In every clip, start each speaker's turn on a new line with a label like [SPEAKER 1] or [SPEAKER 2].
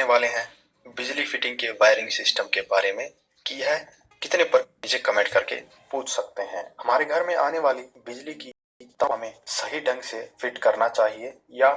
[SPEAKER 1] वाले हैं बिजली फिटिंग के वायरिंग सिस्टम के बारे में कि यह कितने पर मुझे कमेंट करके पूछ सकते हैं। हमारे घर में आने वाली बिजली की तार हमें सही ढंग से फिट करना चाहिए या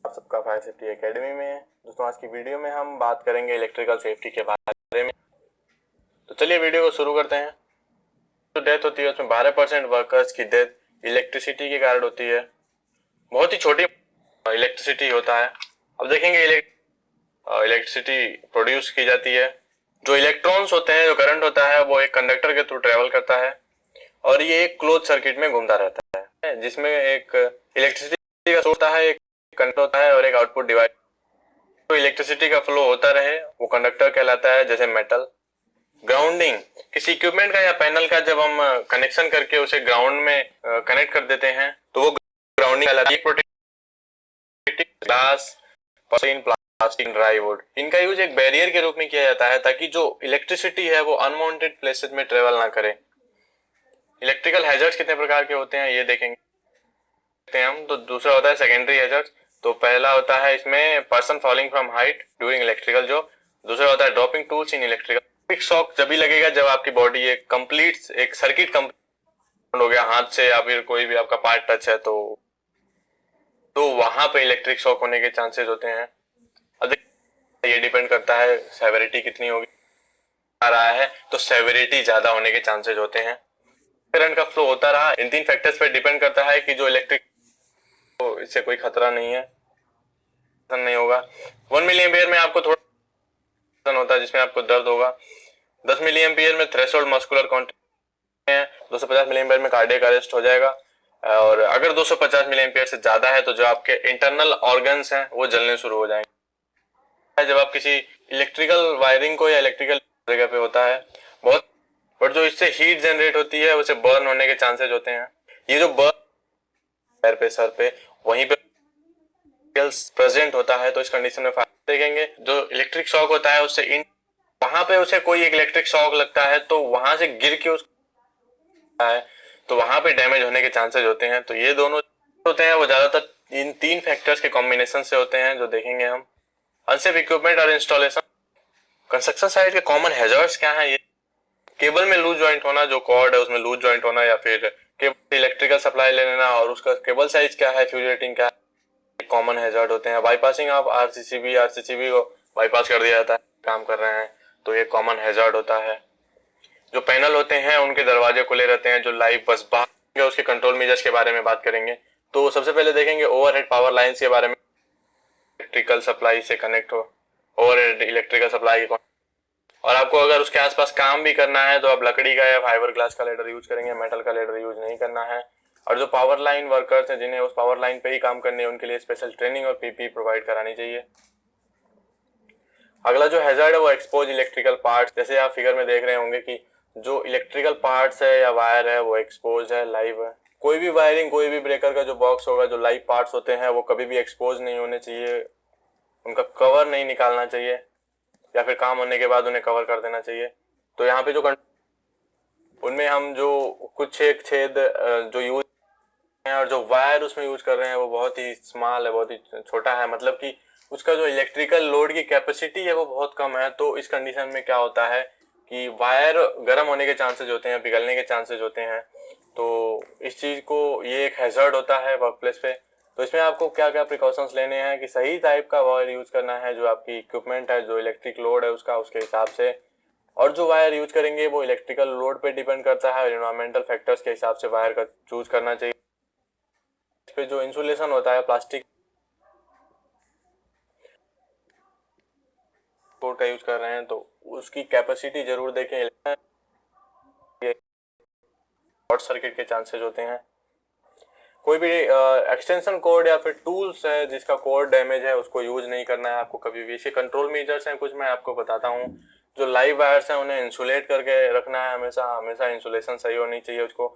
[SPEAKER 2] आप सबका फायर सेफ्टी एकेडमी में। दोस्तों आज की वीडियो में हम बात करेंगे इलेक्ट्रिकल सेफ्टी के बारे में। तो चलिए वीडियो को शुरू करते हैं। जो डेथ होती है उसमें 12% वर्कर्स की डेथ इलेक्ट्रिसिटी के कारण होती है। बहुत ही छोटी इलेक्ट्रिसिटी होता है। अब देखेंगे इलेक्ट्रिसिटी प्रोड्यूस की जाती है। जो इलेक्ट्रॉन्स होते हैं, जो करंट होता है, वो एक कंडक्टर के थ्रू ट्रेवल करता है और ये एक क्लोज सर्किट में घूमता रहता है, जिसमें एक इलेक्ट्रिसिटी का सोर्स होता है, एक कंडक्टर होता है और एक आउटपुट डिवाइस। तो इलेक्ट्रिसिटी का फ्लो होता रहे वो कंडक्टर कहलाता है। जैसे मेटल ग्राउंडिंग, किसी इक्विपमेंट का या पैनल का जब हम कनेक्शन करके उसे ग्राउंड में कनेक्ट कर देते हैं तो वो ग्राउंडिंग कहलाती है। Protective glass, plastic, dry would, इनका यूज एक बैरियर के रूप में किया जाता है ताकि जो इलेक्ट्रिसिटी है वो अनवांटेड प्लेसेस में ट्रेवल ना करे। इलेक्ट्रिकल हैजर्ड्स कितने प्रकार के होते हैं ये देखेंगे हम। तो दूसरा होता है सेकेंडरी हैजर्ड्स। तो पहला होता है इसमें person falling from height during electrical job. दूसरा होता है dropping tools in electrical shock. जब भी लगेगा जब आपकी बॉडी एक सर्किट कंप्लीट हो गया हाथ से या फिर कोई भी आपका पार्ट टच है तो वहां पे इलेक्ट्रिक शॉक होने के चांसेस होते हैं। अब ये डिपेंड करता है सेवेरिटी कितनी होगी आ रहा है, तो सेवेरिटी ज्यादा होने के चांसेस होते हैं। करंट का फ्लो होता रहा, इन तीन फैक्टर्स पे डिपेंड करता है कि जो इलेक्ट्रिक तो इससे कोई खतरा नहीं है, नहीं होगा। 1 मिली एम्पियर में आपको थोड़ा होता है जिसमें आपको दर्द होगा। 10 मिली एम्पियर में थ्रेशोल्ड मस्कुलर कॉन्ट्रैक्शन है। 250 मिली एम्पियर में कार्डियक अरेस्ट हो जाएगा। और अगर 250 मिली एम्पियर से ज्यादा है तो जो आपके इंटरनल ऑर्गन्स हैं वो जलने शुरू हो जाएंगे। जब आप किसी इलेक्ट्रिकल वायरिंग को या इलेक्ट्रिकल जगह पे होता है बहुत, बट जो इससे हीट जनरेट होती है उसे बर्न होने के चांसेस होते हैं। ये जो बर्न पैर पे, सर पे, वहीं पे प्रेजेंट होता है तो इस कंडीशन में देखेंगे जो इलेक्ट्रिक शॉक होता है उससे वहां पे उसे कोई एक इलेक्ट्रिक शॉक लगता है तो वहां से गिर के है तो वहां पे डैमेज होने के चांसेस होते हैं। तो ये दोनों होते हैं वो ज्यादातर इन तीन फैक्टर्स के कॉम्बिनेशन से होते हैं जो देखेंगे हम। अनसेफ इक्विपमेंट और इंस्टॉलेशन। कंस्ट्रक्शन साइट के कॉमन हैजर्ड्स क्या है? ये केबल में लूज जॉइंट होना, जो कॉर्ड है उसमें लूज जॉइंट होना, या फिर केबल इलेक्ट्रिकल सप्लाई ले लेना और उसका केबल साइज क्या है, फ्यूज रेटिंग क्या है, कॉमन हैजर्ड होते हैं। बाईपासिंग ऑफ आरसीसीबी को बाईपास कर दिया जाता है, काम कर रहे हैं तो ये कॉमन हैजर्ड होता है। जो पैनल होते हैं उनके दरवाजे खुले रहते हैं, जो लाइव बस बाहर उसके कंट्रोल मेजर्स के बारे में बात करेंगे। तो सबसे पहले देखेंगे ओवरहेड पावर लाइंस के बारे में। इलेक्ट्रिकल सप्लाई से कनेक्ट हो ओवरहेड इलेक्ट्रिकल सप्लाई और आपको अगर उसके आसपास काम भी करना है तो आप लकड़ी का या फाइबर ग्लास का लेडर यूज करेंगे, मेटल का लेडर यूज नहीं करना है। और जो पावर लाइन वर्कर्स हैं जिन्हें उस पावर लाइन पे ही काम करने है उनके लिए स्पेशल ट्रेनिंग और पीपी प्रोवाइड करानी चाहिए। अगला जो हैजर्ड है वो एक्सपोज इलेक्ट्रिकल पार्ट्स। जैसे आप फिगर में देख रहे होंगे कि जो इलेक्ट्रिकल पार्ट्स है या वायर है वो एक्सपोज है, लाइव है। कोई भी वायरिंग, कोई भी ब्रेकर का जो बॉक्स होगा, जो लाइव पार्ट्स होते हैं वो कभी भी एक्सपोज नहीं होने चाहिए, उनका कवर नहीं निकालना चाहिए या फिर काम होने के बाद उन्हें कवर कर देना चाहिए। तो यहाँ पे जो उनमें हम जो कुछ एक छेद जो यूज हैं और जो वायर उसमें यूज कर रहे हैं वो बहुत ही स्मॉल है, बहुत ही छोटा है, मतलब कि उसका जो इलेक्ट्रिकल लोड की कैपेसिटी है वो बहुत कम है। तो इस कंडीशन में क्या होता है कि वायर गर्म होने के चांसेस होते हैं, पिघलने के चांसेस होते हैं। तो इस चीज को, ये एक हैजर्ड होता है वर्क प्लेस पे। तो इसमें आपको क्या क्या प्रिकॉशंस लेने हैं कि सही टाइप का वायर यूज करना है, जो आपकी इक्विपमेंट है, जो इलेक्ट्रिक लोड है उसका, उसके हिसाब से। और जो वायर यूज करेंगे वो इलेक्ट्रिकल लोड पे डिपेंड करता है और एनवायरमेंटल फैक्टर्स के हिसाब से वायर का चूज करना चाहिए। इस पे जो इंसुलेशन होता है प्लास्टिक बोर्ड का यूज कर रहे हैं तो उसकी कैपेसिटी जरूर देखें। शॉर्ट सर्किट के चांसेस होते हैं। कोई भी एक्सटेंशन कोड या फिर टूल्स है जिसका कोड डैमेज है उसको यूज नहीं करना है आपको कभी भी। इसे कंट्रोल मेजर्स हैं कुछ, मैं आपको बताता हूँ। जो लाइव वायर्स हैं उन्हें इंसुलेट करके रखना है, हमेशा हमेशा इंसुलेशन सही होनी चाहिए। उसको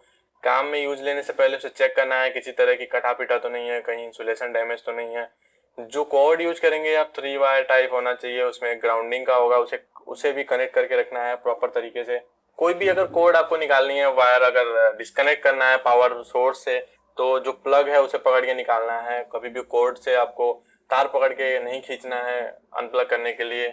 [SPEAKER 2] काम में यूज लेने से पहले उसे चेक करना है किसी तरह की कटा पिटा तो नहीं है, कहीं इंसुलेशन डैमेज तो नहीं है। जो कॉर्ड यूज करेंगे आप 3 वायर टाइप होना चाहिए, उसमें ग्राउंडिंग का होगा, उसे भी कनेक्ट करके रखना है प्रॉपर तरीके से। कोई भी अगर कॉर्ड आपको निकालनी है, वायर अगर डिस्कनेक्ट करना है पावर सोर्स से, तो जो प्लग है उसे पकड़ के निकालना है। कभी भी कॉर्ड से आपको तार पकड़ के नहीं खींचना है अनप्लग करने के लिए।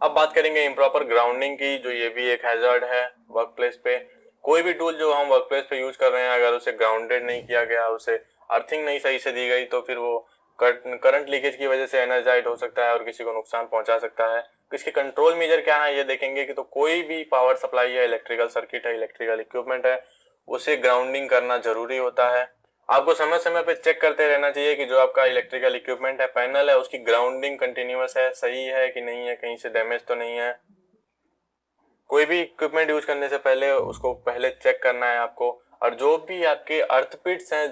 [SPEAKER 2] अब बात करेंगे इम्प्रॉपर ग्राउंडिंग की, जो ये भी एक हैजर्ड है वर्क प्लेस पे। कोई भी टूल जो हम वर्क प्लेस पे यूज कर रहे हैं, अगर उसे ग्राउंडेड नहीं किया गया, उसे अर्थिंग नहीं सही से दी गई, तो फिर वो करंट लीकेज की वजह से एनर्जाइट हो सकता है और किसी को नुकसान पहुंचा सकता है। इसके कंट्रोल मेजर क्या है ये देखेंगे कि तो कोई भी पावर सप्लाई है, इलेक्ट्रिकल सर्किट है, इलेक्ट्रिकल इक्विपमेंट है, उसे ग्राउंडिंग करना जरूरी होता है। आपको समय समय पे चेक करते रहना चाहिए कि जो आपका इलेक्ट्रिकल इक्विपमेंट है, पैनल है, उसकी ग्राउंडिंग कंटिन्यूअस है, सही है कि नहीं है, कहीं से डैमेज तो नहीं है। कोई भी इक्विपमेंट यूज करने से पहले उसको पहले चेक करना है आपको। और जो भी आपके अर्थ पिट्स हैं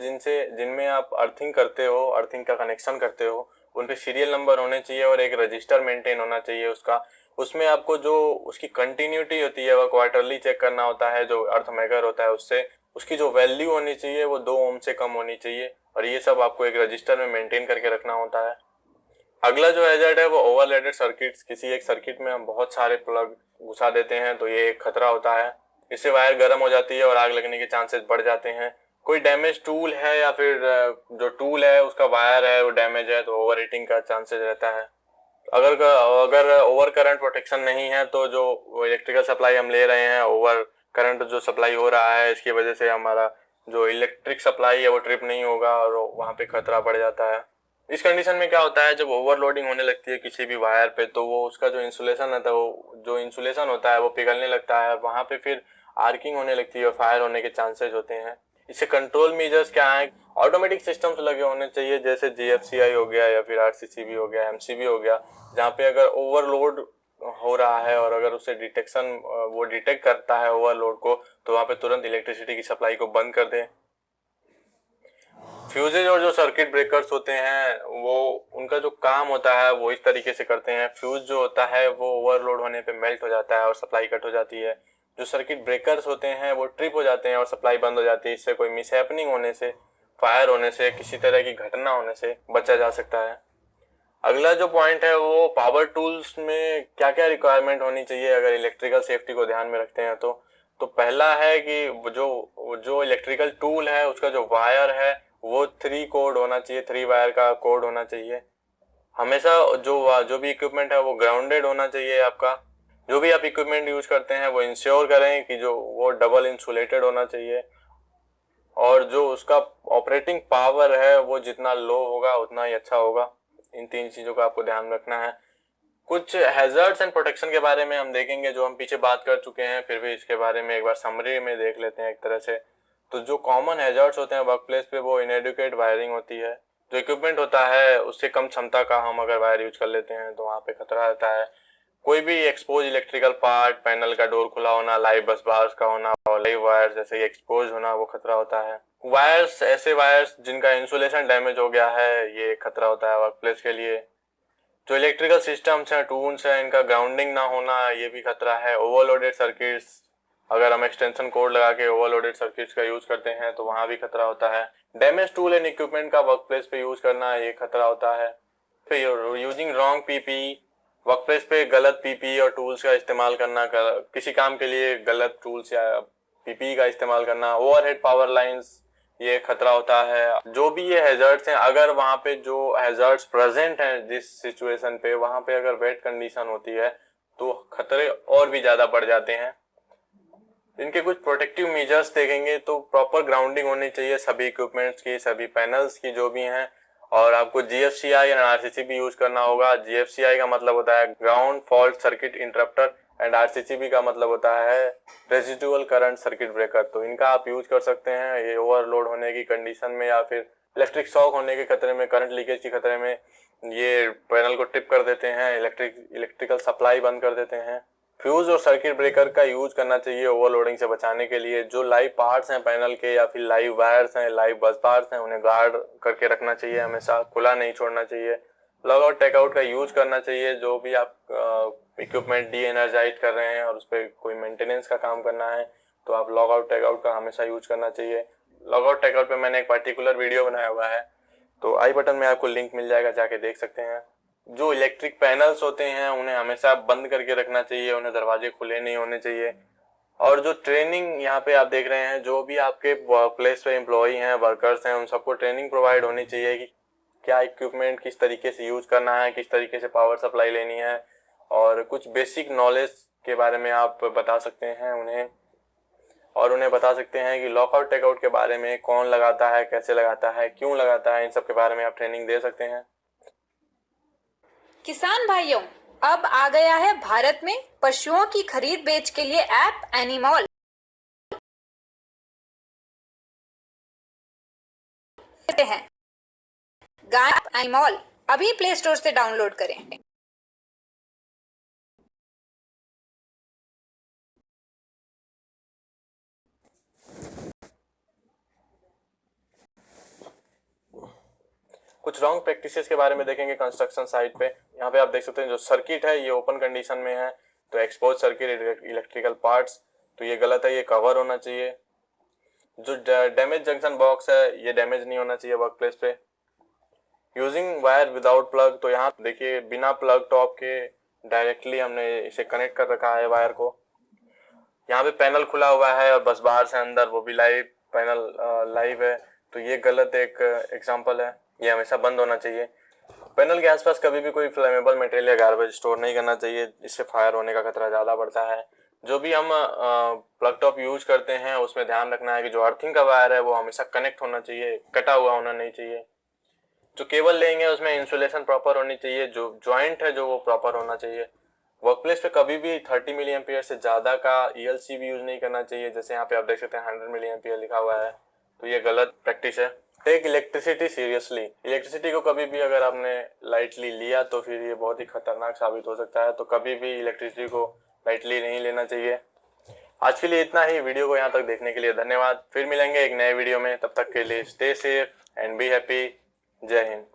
[SPEAKER 2] जिनमें आप अर्थिंग करते हो, अर्थिंग का कनेक्शन करते हो, उन पे सीरियल नंबर होने चाहिए और एक रजिस्टर मेंटेन होना चाहिए उसका। उसमें आपको जो उसकी कंटिन्यूटी होती है वह क्वार्टरली चेक करना होता है। जो अर्थ मेकर होता है उससे उसकी जो वैल्यू होनी चाहिए वो 2 ओम से कम होनी चाहिए, और ये सब आपको एक रजिस्टर में मेंटेन करके रखना होता है। अगला जो हैजर्ड है वो ओवरलोडेड सर्किट्स। किसी एक सर्किट में हम बहुत सारे प्लग घुसा देते हैं तो ये एक खतरा होता है। इससे वायर गर्म हो जाती है और आग लगने के चांसेस बढ़ जाते हैं। कोई डैमेज टूल है या फिर जो टूल है उसका वायर है वो डैमेज है तो ओवर हीटिंग का चांसेस रहता है। अगर ओवर करंट प्रोटेक्शन नहीं है तो जो इलेक्ट्रिकल सप्लाई हम ले रहे हैं, ओवर करंट जो सप्लाई हो रहा है, इसकी वजह से हमारा जो इलेक्ट्रिक सप्लाई है वो ट्रिप नहीं होगा और वहाँ पे खतरा बढ़ जाता है। इस कंडीशन में क्या होता है, जब ओवरलोडिंग होने लगती है किसी भी वायर पे, तो वो उसका जो इंसुलेशन होता है वो पिघलने लगता है। वहां पे फिर आर्किंग होने लगती है और फायर होने के चांसेस होते हैं। इससे कंट्रोल मेजर्स क्या है, ऑटोमेटिक सिस्टम्स लगे होने चाहिए, जैसे जीएफसीआई हो गया या फिर आरसीसीबी हो गया, एमसीबी हो गया, जहाँ पे अगर ओवरलोड हो रहा है और अगर उसे वो डिटेक्ट करता है ओवरलोड को, तो वहाँ पे तुरंत इलेक्ट्रिसिटी की सप्लाई को बंद कर दे। फ्यूजेज और जो सर्किट ब्रेकर्स होते हैं वो उनका जो काम होता है वो इस तरीके से करते हैं। फ्यूज जो होता है वो ओवरलोड होने पे मेल्ट हो जाता है और सप्लाई कट हो जाती है। जो सर्किट ब्रेकर्स होते हैं वो ट्रिप हो जाते हैं और सप्लाई बंद हो जाती है। इससे कोई मिसहैपनिंग होने से, फायर होने से, किसी तरह की घटना होने से बचा जा सकता है। अगला जो पॉइंट है वो पावर टूल्स में क्या क्या रिक्वायरमेंट होनी चाहिए अगर इलेक्ट्रिकल सेफ्टी को ध्यान में रखते हैं तो पहला है कि जो इलेक्ट्रिकल टूल है उसका जो वायर है वो 3 कोड होना चाहिए, 3 वायर का कोड होना चाहिए। हमेशा जो भी इक्विपमेंट है वो ग्राउंडेड होना चाहिए आपका। जो भी आप इक्विपमेंट यूज करते हैं वो इंश्योर करें कि जो वो डबल इंसुलेटेड होना चाहिए, और जो उसका ऑपरेटिंग पावर है वो जितना लो होगा उतना ही अच्छा होगा। इन 3 चीजों का आपको ध्यान रखना है। कुछ हैजर्ड्स एंड प्रोटेक्शन के बारे में हम देखेंगे जो हम पीछे बात कर चुके हैं, फिर भी इसके बारे में एक बार समरी में देख लेते हैं एक तरह से। तो जो कॉमन हैजर्ड्स होते हैं वर्क प्लेस पे वो इनएडुकेट वायरिंग होती है। जो इक्विपमेंट होता है उससे कम क्षमता का हम अगर वायर यूज कर लेते हैं तो वहाँ पे खतरा रहता है। कोई भी एक्सपोज इलेक्ट्रिकल पार्ट, पैनल का डोर खुला होना, लाइव बस बार्स का होना और लाइव वायर्स जैसे ही एक्सपोज होना, वो खतरा होता है। ऐसे वायर्स जिनका इंसुलेशन डैमेज हो गया है, ये खतरा होता है वर्क प्लेस के लिए। जो इलेक्ट्रिकल सिस्टम्स हैं, टूल्स हैं, इनका ग्राउंडिंग ना होना, ये भी खतरा है। ओवरलोडेड सर्किट्स, अगर हम एक्सटेंशन कोड लगा के ओवरलोडेड सर्किट्स का यूज करते हैं तो वहां भी खतरा होता है। डैमेज टूल एंड इक्विपमेंट का वर्क प्लेस पे यूज करना, ये खतरा होता है। फिर using wrong PP, work place पे गलत पीपी और टूल्स का इस्तेमाल करना, किसी काम के लिए गलत टूल्स या पीपी का इस्तेमाल करना, ओवरहेड पावर लाइंस, ये खतरा होता है। जो भी ये हैजर्ड्स हैं, अगर वहां पे जो हैजर्ड्स प्रेजेंट हैं जिस सिचुएशन पे, वहां पे अगर वेट कंडीशन होती है तो खतरे और भी ज्यादा बढ़ जाते हैं। इनके कुछ प्रोटेक्टिव मेजर्स देखेंगे तो प्रॉपर ग्राउंडिंग होनी चाहिए सभी इक्विपमेंट्स की, सभी पैनल्स की जो भी हैं, और आपको जीएफसीआई या आरसीसीबी यूज करना होगा। जीएफसीआई का मतलब होता है ground fault circuit interrupter and RCCB का मतलब होता है रेजिडुअल करंट सर्किट ब्रेकर। तो इनका आप यूज कर सकते हैं। ये ओवरलोड होने की कंडीशन में या फिर इलेक्ट्रिक शॉक होने के खतरे में, करंट लीकेज के खतरे में ये पैनल को टिप कर देते हैं, इलेक्ट्रिकल सप्लाई बंद कर देते हैं। फ्यूज और सर्किट ब्रेकर का यूज करना चाहिए ओवरलोडिंग से बचाने के लिए। जो लाइव पार्ट्स हैं पैनल के या फिर लाइव वायर्स हैं, लाइव बस बार्स हैं, उन्हें गार्ड करके रखना चाहिए, हमेशा खुला नहीं छोड़ना चाहिए। लॉग आउट टेक आउट का यूज करना चाहिए। जो भी आप इक्विपमेंट डी एनर्जाइज कर रहे हैं और उस पर कोई मेंटेनेंस का काम करना है तो आप लॉग आउट टेक आउट का हमेशा यूज करना चाहिए। लॉग आउट टेक आउट पे मैंने एक पर्टिकुलर वीडियो बनाया हुआ है, तो आई बटन में आपको लिंक मिल जाएगा, जाके देख सकते हैं। जो इलेक्ट्रिक पैनल्स होते हैं उन्हें हमेशा बंद करके रखना चाहिए, उन्हें दरवाजे खुले नहीं होने चाहिए। और जो ट्रेनिंग यहाँ पे आप देख रहे हैं, जो भी आपके वर्क प्लेस पे एम्प्लॉई हैं, वर्कर्स हैं, उन सबको ट्रेनिंग प्रोवाइड होनी चाहिए कि क्या इक्विपमेंट किस तरीके से यूज करना है, किस तरीके से पावर सप्लाई लेनी है, और कुछ बेसिक नॉलेज के बारे में आप बता सकते हैं उन्हें। और उन्हें बता सकते हैं कि लॉकआउट टेकआउट के बारे में कौन लगाता है, कैसे लगाता है, क्यों लगाता है, इन सब के बारे में आप ट्रेनिंग दे सकते हैं।
[SPEAKER 3] किसान भाइयों, अब आ गया है भारत में पशुओं की खरीद बेच के लिए ऐप एनिमॉल। हैं गाय एनिमॉल, अभी प्ले स्टोर से डाउनलोड करें।
[SPEAKER 2] कुछ रॉन्ग प्रैक्टिसेस के बारे में देखेंगे कंस्ट्रक्शन साइट पे। यहाँ पे आप देख सकते हैं जो सर्किट है ये ओपन कंडीशन में है, तो एक्सपोज सर्किट इलेक्ट्रिकल पार्ट्स, तो ये गलत है, ये कवर होना चाहिए। जो डैमेज जंक्शन बॉक्स है ये डैमेज नहीं होना चाहिए वर्क प्लेस पे। यूजिंग वायर विदाउट प्लग, तो यहाँ देखिए बिना प्लग टॉप के डायरेक्टली हमने इसे कनेक्ट कर रखा है वायर को। यहाँ पे पैनल खुला हुआ है और बस बाहर से अंदर वो भी लाइव पैनल लाइव है, तो ये गलत एक एग्जांपल है, ये हमेशा बंद होना चाहिए। पैनल के आसपास कभी भी कोई फ्लेमेबल मटेरियल या गार्बेज स्टोर नहीं करना चाहिए, इससे फायर होने का खतरा ज़्यादा बढ़ता है। जो भी हम प्लग टॉप यूज करते हैं उसमें ध्यान रखना है कि जो अर्थिंग का वायर है वो हमेशा कनेक्ट होना चाहिए, कटा हुआ होना नहीं चाहिए। जो केबल लेंगे उसमें इंसुलेशन प्रॉपर होनी चाहिए, जो जॉइंट है जो वो प्रॉपर होना चाहिए। वर्कप्लेस पे कभी भी 30 मिली एम्पियर से ज़्यादा का ELC भी यूज नहीं करना चाहिए, जैसे यहाँ पे आप देख सकते हैं 100 मिली एम्पियर लिखा हुआ है, तो ये गलत प्रैक्टिस है। टेक इलेक्ट्रिसिटी सीरियसली, इलेक्ट्रिसिटी को कभी भी अगर आपने लाइटली लिया तो फिर ये बहुत ही खतरनाक साबित हो सकता है, तो कभी भी इलेक्ट्रिसिटी को लाइटली नहीं लेना चाहिए। आज के लिए इतना ही। वीडियो को यहाँ तक देखने के लिए धन्यवाद। फिर मिलेंगे एक नए वीडियो में, तब तक के लिए stay safe and be happy. जय हिंद।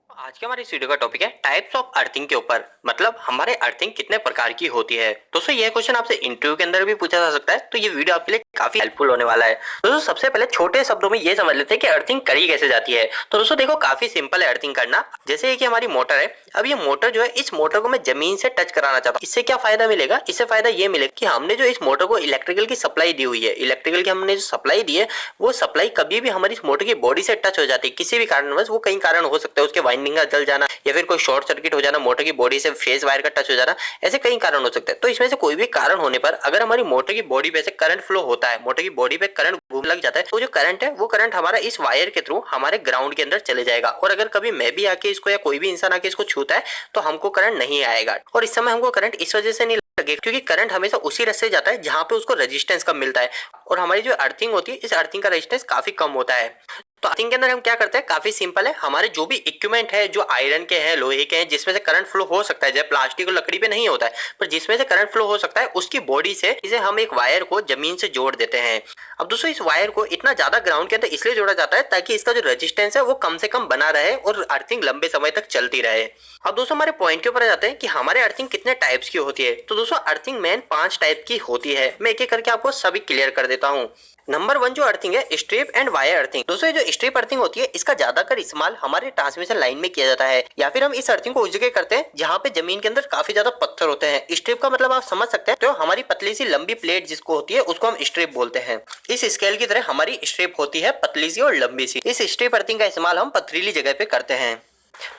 [SPEAKER 4] आज के हमारे इस वीडियो का टॉपिक है टाइप्स ऑफ अर्थिंग के ऊपर, मतलब हमारे अर्थिंग कितने प्रकार की होती है। दोस्तों यह क्वेश्चन आपसे इंटरव्यू के अंदर भी पूछा जा सकता है, तो ये वीडियो आपके लिए काफी हेल्पफुल होने वाला है। दोस्तों सबसे पहले छोटे शब्दों में ये समझ लेते हैं कि अर्थिंग करी कैसे जाती है। तो दोस्तों देखो काफी सिंपल है अर्थिंग करना। जैसे कि हमारी मोटर है, अब ये मोटर जो है, इस मोटर को मैं जमीन से टच कराना चाहता हूँ। इससे क्या फायदा मिलेगा? इससे फायदा ये मिलेगा कि हमने जो इस मोटर को इलेक्ट्रिकल की सप्लाई दी हुई है, इलेक्ट्रिकल की हमने जो सप्लाई दी है वो सप्लाई कभी भी हमारी इस मोटर की बॉडी से टच हो जाती है किसी भी कारणवश। वो कई कारण हो सकता है, उसके वाइंडिंग का जल जाना या फिर कोई शॉर्ट सर्किट हो जाना, मोटर की बॉडी से फेज वायर का टच हो जाना, ऐसे कई कारण हो सकते हैं। तो इसमें से कोई भी कारण होने पर अगर हमारी मोटर की बॉडी पे से करंट फ्लो होता है, मोटर की बॉडी पे करंट घूमने लग जाता है, तो जो करंट है वो करंट हमारा इस वायर के थ्रू हमारे ग्राउंड के अंदर चले जाएगा। और अगर कभी मैं भी आके इसको या कोई भी इंसान आके इसको छूता है तो हमको करंट नहीं आएगा। और इस समय हमको करंट इस वजह से नहीं लगे क्योंकि करंट हमेशा उसी रास्ते से जाता है जहां पे उसको रेजिस्टेंस कम मिलता है। और हमारी जो अर्थिंग होती है, इस अर्थिंग का रेजिस्टेंस काफी कम होता है। तो अर्थिंग के अंदर हम क्या करते हैं, काफी सिंपल है। हमारे जो भी इक्विपमेंट है, जो आयरन के हैं, लोहे के हैं, जिसमें से करंट फ्लो हो सकता है, जैसे प्लास्टिक और लकड़ी पे नहीं होता है, पर जिसमें से करंट फ्लो हो सकता है उसकी बॉडी से इसे हम एक वायर को जमीन से जोड़ देते हैं। अब दोस्तों इस वायर को इतना ज्यादा ग्राउंड के अंदर इसलिए जोड़ा जाता है ताकि इसका जो रेजिस्टेंस है वो कम से कम बना रहे और अर्थिंग लंबे समय तक चलती रहे। अब दोस्तों हमारे पॉइंट के ऊपर आ जाते हैं कि हमारे अर्थिंग कितने टाइप्स की होती है। तो दोस्तों अर्थिंग मेन 5 टाइप की होती है। मैं एक एक करके आपको सभी क्लियर कर देता हूँ। नंबर 1 जो अर्थिंग है, स्ट्रिप एंड वायर अर्थिंग। दोस्तों ये जो स्ट्रिप अर्थिंग होती है इसका ज्यादातर इस्तेमाल हमारे ट्रांसमिशन लाइन में किया जाता है, या फिर हम इस अर्थिंग को उस जगह करते हैं जहां पे जमीन के अंदर काफी ज्यादा पत्थर होते हैं। स्ट्रिप का मतलब आप समझ सकते हैं, तो हमारी पतली सी लंबी प्लेट जिसको होती है उसको हम स्ट्रिप बोलते हैं। इस स्केल की तरह हमारी स्ट्रिप होती है पतली सी और लंबी सी। इस स्ट्रिप अर्थिंग का इस्तेमाल हम पथरीली जगह पे करते हैं।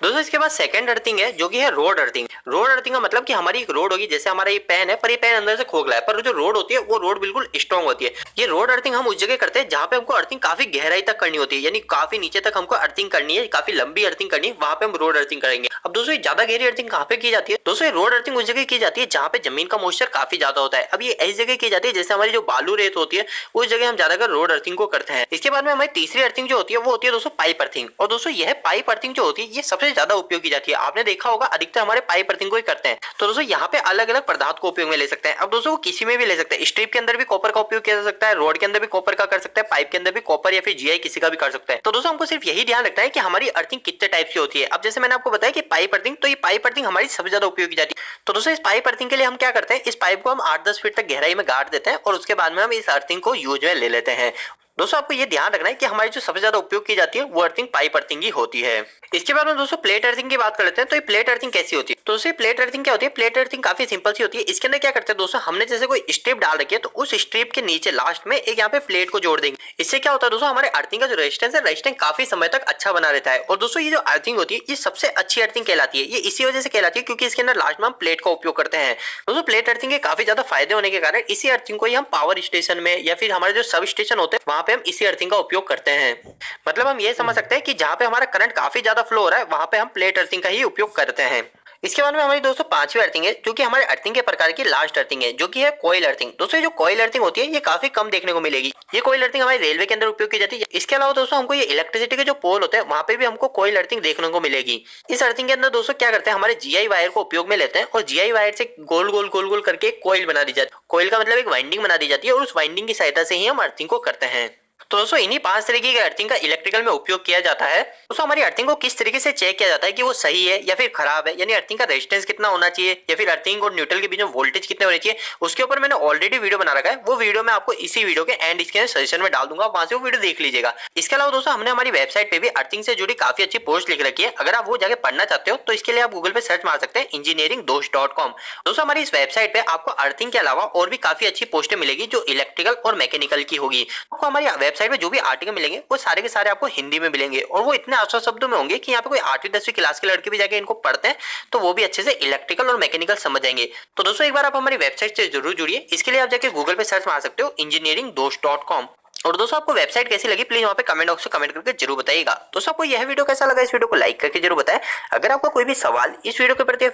[SPEAKER 4] दोस्तों इसके बाद सेकंड अर्थिंग है जो कि है रोड अर्थिंग। रोड अर्थिंग का मतलब कि हमारी एक रोड होगी, जैसे हमारा ये पेन है पर ये पेन अंदर से खोखला है, पर जो रोड होती है वो रोड बिल्कुल स्ट्रॉन्ग होती है। ये रोड अर्थिंग हम उस जगह करते हैं जहां पे हमको अर्थिंग काफी गहराई तक करनी होती है, यानी काफी नीचे तक हमको अर्थिंग करनी है, काफी लंबी अर्थिंग करनी है, वहां पे हम रोड अर्थिंग करेंगे। अब दोस्तों ज्यादा गहरी अर्थिंग कहां पे की जाती है? दोस्तों रोड अर्थिंग उस जगह की जाती है जहां पे जमीन का मॉइस्चर काफी ज्यादा होता है। अब ये ऐसी जगह की जाती है जैसे हमारी जो बालू रेत होती है उस जगह हम ज्यादातर रोड अर्थिंग को करते हैं। इसके बाद में हमारी तीसरी अर्थिंग जो होती है वो होती है दोस्तों पाइप अर्थिंग। और दोस्तों यह पाइप अर्थिंग जो होती है ये सबसे ज्यादा उपयोग की जाती है। आपने देखा होगा अधिकतर हमारे पाइप अर्थिंग को ही करते हैं। तो दोस्तों यहाँ पे अलग अलग पदार्थ को उपयोग में ले सकते हैं। अब दोस्तों वो किसी में भी ले सकते हैं, स्ट्रिप के अंदर भी कॉपर का उपयोग किया जा सकता है, रोड के अंदर भी कॉपर का कर सकते हैं, पाइप के अंदर भी कॉपर या फिर जीआई किसी का भी कर सकते हैं। तो दोस्तों हमको सिर्फ यही ध्यान रखना है कि हमारी अर्थिंग कितने टाइप की होती है। अब जैसे मैंने आपको बताया कि पाइप अर्थिंग, तो ये पाइप अर्थिंग हमारी सबसे ज्यादा उपयोग की जाती है। तो दोस्तों इस पाइप अर्थिंग के लिए हम क्या करते हैं, इस पाइप को हम 8-10 फीट तक गहराई में गाड़ देते हैं और उसके बाद में हम इस अर्थिंग को यूज में ले लेते हैं। दोस्तों आपको ये ध्यान रखना है कि हमारी जो सबसे ज्यादा उपयोग की जाती है वो अर्थिंग पाइप अर्थिंग ही होती है। इसके बाद में दोस्तों प्लेट अर्थिंग की बात कर लेते हैं। तो ये प्लेट अर्थिंग कैसी होती है? तो दोस्तों प्लेट अर्थिंग क्या होती है? प्लेट अर्थिंग काफी सिंपल सी होती है। इसके अंदर क्या करते हैं दोस्तों, हमने जैसे कोई स्ट्रिप डाल रखी है तो उस स्ट्रिप के नीचे लास्ट में एक यहाँ पे प्लेट को जोड़ देंगे। इससे क्या होता है दोस्तों, हमारे अर्थिंग का जो रेजिस्टेंस है, रेजिस्टेंस काफी समय तक अच्छा बना रहता है। और दोस्तों ये जो अर्थिंग होती है ये सबसे अच्छी अर्थिंग कहलाती है। ये इसी वजह से कहलाती है क्योंकि इसके अंदर लास्ट में हम प्लेट का उपयोग करते हैं। दोस्तों प्लेट अर्थिंग के काफी ज्यादा फायदे होने के कारण इसी अर्थिंग को ही हम पावर स्टेशन में या फिर हमारे जो सब स्टेशन होते हैं वहां पे हम इसी अर्थिंग का उपयोग करते हैं। मतलब हम ये समझ सकते हैं कि जहां पे हमारा करंट काफी ज्यादा फ्लो हो रहा है वहां पे हम प्लेट अर्थिंग का ही उपयोग करते हैं। इसके बाद में हमारी दोस्तों पांचवी अर्थिंग है जो कि हमारे अर्थिंग के प्रकार की लास्ट अर्थिंग है, जो कि है कॉइल अर्थिंग। दोस्तों ये जो कॉइल अर्थिंग होती है ये काफी कम देखने को मिलेगी। ये कॉइल अर्थिंग हमारे रेलवे के अंदर उपयोग की जाती है। इसके अलावा दोस्तों हमको ये इलेक्ट्रिसिटी के जो पोल होते हैं वहां पे भी हमको कॉइल अर्थिंग देखने को मिलेगी। इस अर्थिंग के अंदर दोस्तों क्या करते हैं, हमारे जीआई वायर को उपयोग में लेते हैं और जीआई वायर से गोल गोल गोल गोल करके एक कॉइल बना दी जाती है। कॉइल का मतलब एक वाइंडिंग बना दी जाती है और उस वाइंडिंग की सहायता से ही हम अर्थिंग को करते हैं। तो दोस्तों इन्हीं 5 तरीके के अर्थिंग का इलेक्ट्रिकल में उपयोग किया जाता है। दोस्तों हमारी अर्थिंग को किस तरीके से चेक किया जाता है कि वो सही है या फिर खराब है, यानी अर्थिंग का रेजिस्टेंस कितना होना चाहिए या फिर अर्थिंग और न्यूट्रल के बीच में वोल्टेज कितने होने चाहिए, उसके ऊपर मैंने ऑलरेडी वीडियो बना रखा है। वो वीडियो मैं आपको इसी वीडियो के एंड इसके सजेशन में डाल दूंगा, वहां से वो वीडियो देख लीजिएगा। इसके अलावा दोस्तों हमने हमारी वेबसाइट पे भी अर्थिंग से जुड़ी काफी अच्छी पोस्ट लिख रखी है। अगर आप वो जाके पढ़ना चाहते हो तो इसके लिए आप गूगल पे सर्च मार सकते हैं engineeringdost.com। दोस्तों हमारी इस वेबसाइट पे आपको अर्थिंग के अलावा और भी काफी अच्छी पोस्टें मिलेगी जो इलेक्ट्रिकल और मैकेनिकल की होगी। आपको हमारी वेबसाइट पे जो भी आर्टिकल मिलेंगे वो सारे के सारे आपको हिंदी में मिलेंगे और वो इतने आसान शब्दों में होंगे कि यहाँ पे कोई 8वीं-10वीं क्लास के लड़के भी जाके इनको पढ़ते हैं तो वो भी अच्छे से इलेक्ट्रिकल और मैकेनिकल समझ जाएंगे। तो दोस्तों एक बार आप हमारी वेबसाइट से जरूर जुड़िए। इसके लिए आप जाके गूगल पे सर्च मार सकते हो engineeringdost.com। और दोस्तों आपको वेबसाइट कैसी लगी प्लीज वहां पे कमेंट बॉक्स में कमेंट करके जरूर बताइएगा। दोस्तों आपको यह वीडियो कैसा लगा इस वीडियो को लाइक करके जरूर बताएं। अगर आपका कोई भी सवाल इस वीडियो के प्रति